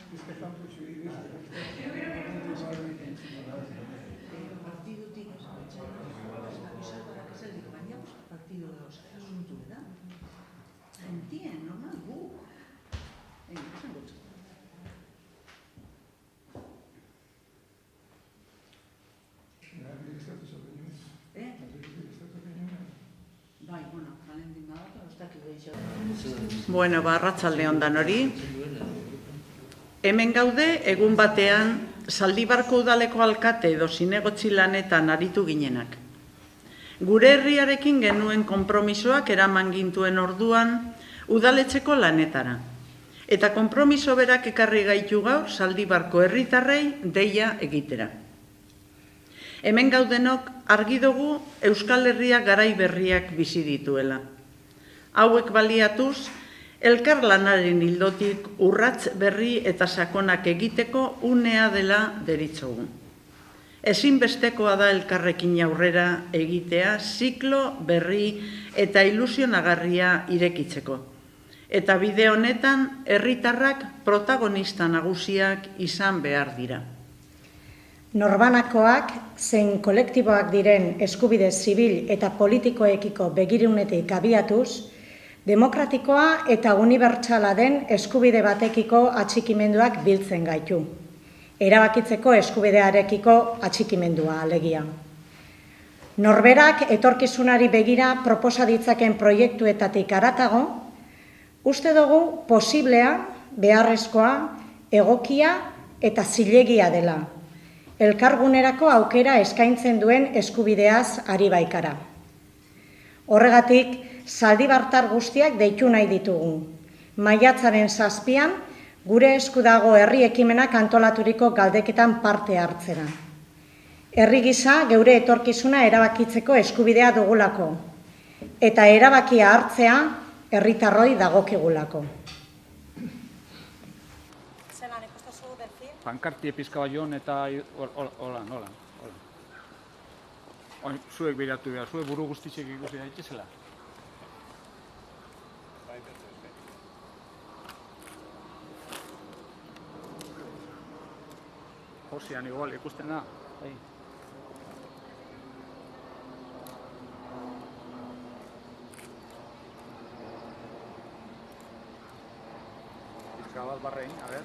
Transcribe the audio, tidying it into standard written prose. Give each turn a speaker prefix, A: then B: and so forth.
A: Partidutik avisar para que salga que vayamos al partido de los asuntos, ¿verdad? Entiendo, normal, venga, pasan mucho. Bueno, arratsalde on danori. Hemen gaude egun batean Zaldibarko udaleko alkate edo zinegotzi lanetan aritu ginenak. Gure herriarekin genuen konpromisoak eraman gintuen orduan udaletxeko lanetara. Eta konpromiso berak ekarri gaitu gaur Zaldibarko herritarrei deia egitera. Hemen gaudenok argi dugu Euskal Herria garai berriak bizi dituela. Hauek baliatuz, elkar lanaren ildotik urrats berri eta sakonak egiteko unea dela deritzogu. Ezinbestekoa da elkarrekin aurrera egitea ziklo berri eta ilusionagarria irekitzeko. Eta bide honetan herritarrak protagonista nagusiak izan behar dira.
B: Norbanakoak zein kolektiboak diren eskubide zibil eta politikoekiko begirunetik abiatuz, demokratikoa eta unibertsala den eskubide batekiko atxikimenduak biltzen gaitu. Erabakitzeko eskubidearekiko atxikimendua alegia. Norberak etorkizunari begira proposa ditzaken proiektuetatik haratago, uste dugu posiblea, beharrezkoa, egokia eta zilegia dela. Elkargunerako aukera eskaintzen duen eskubideaz ari baikara. Horregatik, zaldibartar guztiak deitu nahi ditugu. Maiatzaren 7an, gure esku dago herri ekimenak antolaturiko galdeketan parte hartzera. Herri gisa geure etorkizuna erabakitzeko eskubidea dugulako, eta erabakia hartzea herritarroi dagokigulako.
C: Pankartie pizka baion eta hola. Zuek biratu behar, zuek buru guztitzek ikusi daitezela. Josean igual ikusten da. Pizka bat barrein, a ver.